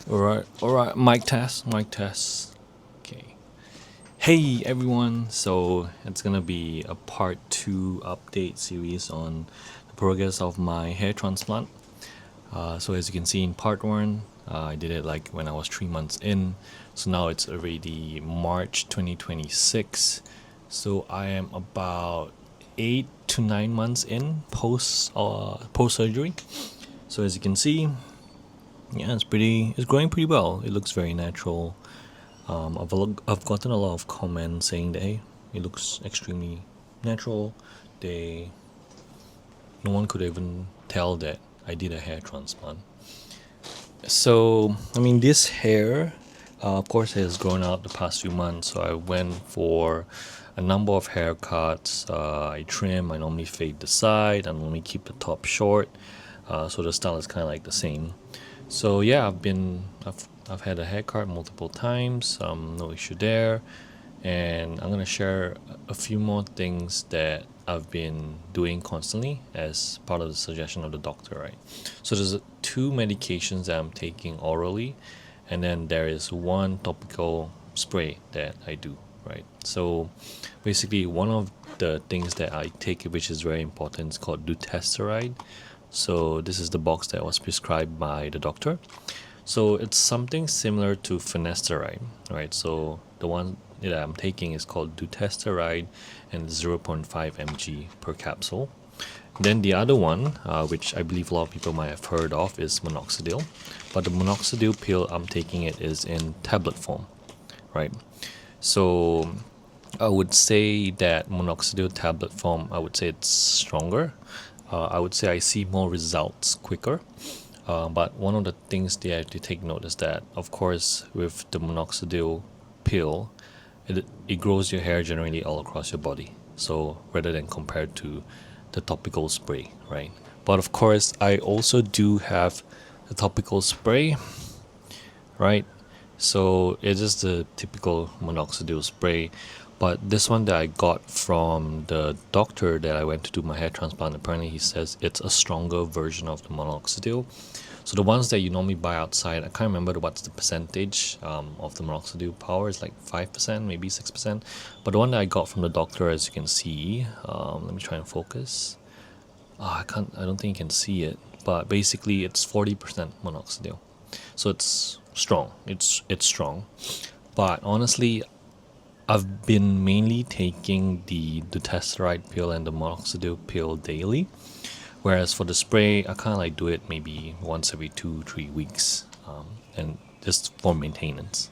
All right, mic test. Okay. Hey everyone, so it's gonna be a part 2 update series on the progress of my hair transplant. So, as you can see in part 1, I did it like when I was 3 months in, so now it's already March 2026. So, I am about 8 to 9 months in post surgery. So, as you can see, yeah, it's growing pretty well. It looks very natural. I've gotten a lot of comments saying that hey, it looks extremely natural. They No one could even tell that I did a hair transplant. So I mean, this hair, of course, has grown out the past few months. So I went for a number of haircuts. I trim. I normally fade the side. I normally keep the top short. So the style is kind of like the same. So yeah, I've had a haircut multiple times. No issue there, and I'm gonna share a few more things that I've been doing constantly as part of the suggestion of the doctor. Right. So there's two medications that I'm taking orally, and then there is one topical spray that I do. Right. So basically, one of the things that I take, which is very important, is called dutasteride. So this is the box that was prescribed by the doctor. So it's something similar to finasteride, right? So the one that I'm taking is called dutasteride and 0.5 mg per capsule. Then the other one, which I believe a lot of people might have heard of, is minoxidil. But the minoxidil pill I'm taking it is in tablet form, right? So I would say that minoxidil tablet form, I would say it's stronger. I would say I see more results quicker. But one of the things they have to take note is that, of course, with the minoxidil pill, it grows your hair generally all across your body. So rather than compared to the topical spray, right? But of course, I also do have the topical spray, right? So it's just the typical minoxidil spray. But this one that I got from the doctor that I went to do my hair transplant, apparently he says it's a stronger version of the minoxidil. So the ones that you normally buy outside, I can't remember what's the percentage of the minoxidil power. It's like 5%, maybe 6%. But the one that I got from the doctor, as you can see, let me try and focus. I don't think you can see it. But basically, it's 40% minoxidil. So it's strong. It's strong. But honestly, I've been mainly taking the dutasteride pill and the minoxidil pill daily. Whereas for the spray, I kind of like do it maybe once every 2-3 weeks, and just for maintenance.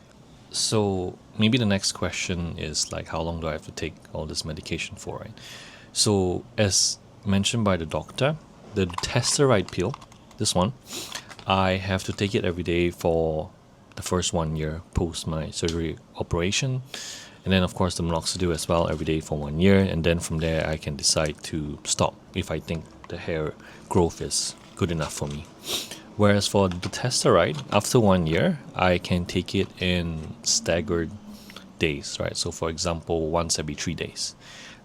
So maybe the next question is like, how long do I have to take all this medication for, right? So as mentioned by the doctor, the dutasteride pill, this one, I have to take it every day for the first 1 year post my surgery operation. And then, of course, the minoxidil as well every day for 1 year. And then from there, I can decide to stop if I think the hair growth is good enough for me. Whereas for the dutasteride, after 1 year, I can take it in staggered days, right? So, for example, once every 3 days.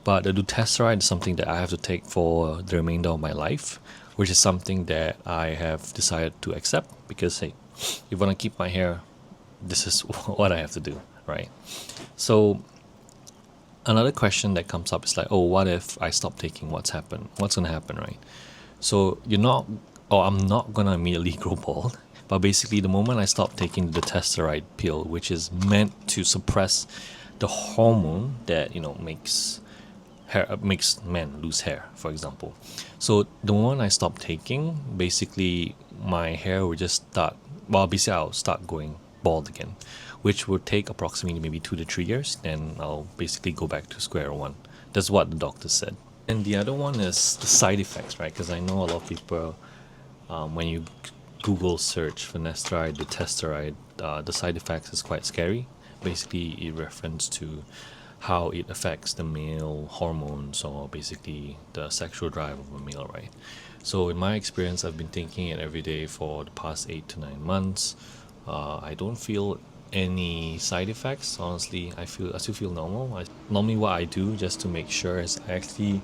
But the dutasteride is something that I have to take for the remainder of my life, which is something that I have decided to accept because, hey, if I want to keep my hair, this is what I have to do, right? So another question that comes up is like, oh, what if I stop taking? What's gonna happen, right? So I'm not gonna immediately grow bald. But basically, the moment I stop taking the testosterone pill, which is meant to suppress the hormone that makes men lose hair, for example. So the moment I stop taking, basically my hair will just start. Well, basically I'll start going bald again, which will take approximately maybe 2 to 3 years. Then I'll basically go back to square one. That's what the doctor said. And the other one is the side effects, right? Because I know a lot of people, when you Google search finasteride, dutasteride, the side effects is quite scary. Basically, it refers to how it affects the male hormones or basically the sexual drive of a male, right? So in my experience, I've been taking it every day for the past 8 to 9 months. I don't feel any side effects. Honestly, I still feel normal. Normally, what I do just to make sure is I actually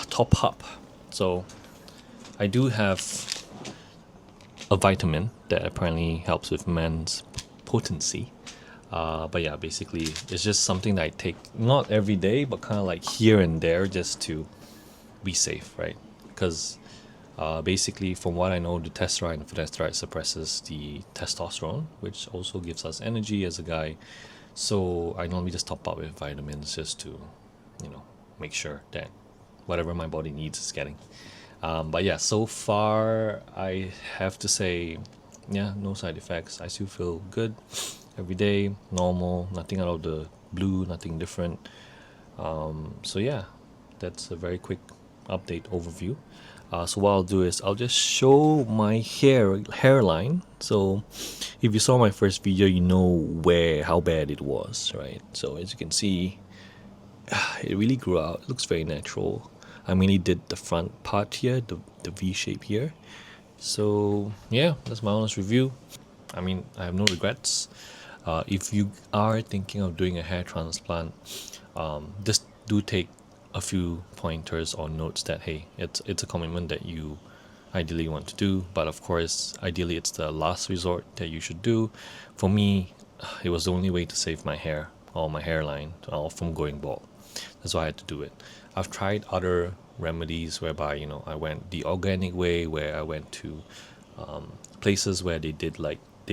top up. So I do have a vitamin that apparently helps with men's potency. But yeah, basically, it's just something that I take not every day, but kind of like here and there just to be safe, right? Because basically, from what I know, the testosterone and finasteride suppresses the testosterone, which also gives us energy as a guy. So I normally just top up with vitamins just to, you know, make sure that whatever my body needs is getting. But yeah, so far I have to say, yeah, no side effects. I still feel good every day, normal, nothing out of the blue, nothing different. So yeah, that's a very quick update overview. So what I'll do is I'll just show my hairline. So if you saw my first video, you know how bad it was, right? So as you can see, it really grew out. It looks very natural. I mainly did the front part here, the V shape here. So yeah, that's my honest review. I mean, I have no regrets. If you are thinking of doing a hair transplant, just do take a few pointers or notes that hey, it's a commitment that you ideally want to do, but of course, ideally it's the last resort that you should do. For me, it was the only way to save my hair or my hairline from going bald. That's why I had to do it. I've tried other remedies whereby I went the organic way, where I went to places where they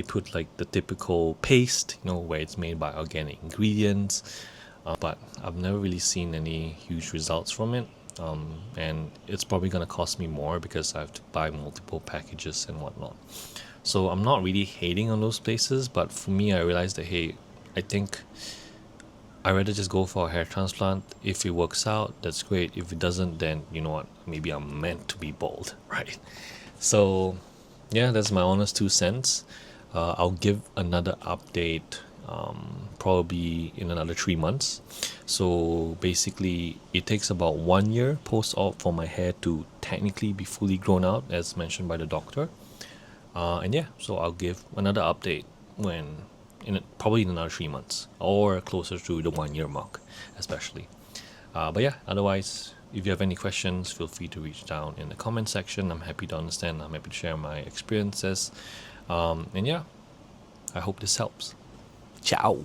put like the typical paste, where it's made by organic ingredients. But I've never really seen any huge results from it. And it's probably going to cost me more because I have to buy multiple packages and whatnot. So I'm not really hating on those places, but for me, I realized that hey, I think I'd rather just go for a hair transplant. If it works out, that's great. If it doesn't, then you know what? Maybe I'm meant to be bald, right? So, yeah, that's my honest 2 cents. I'll give another update probably in another 3 months. So basically, it takes about 1 year post-op for my hair to technically be fully grown out, as mentioned by the doctor. And yeah, so I'll give another update probably in another 3 months or closer to the 1 year mark, especially. But yeah, otherwise, if you have any questions, feel free to reach down in the comment section. I'm happy to understand. I'm happy to share my experiences. And yeah, I hope this helps. Ciao.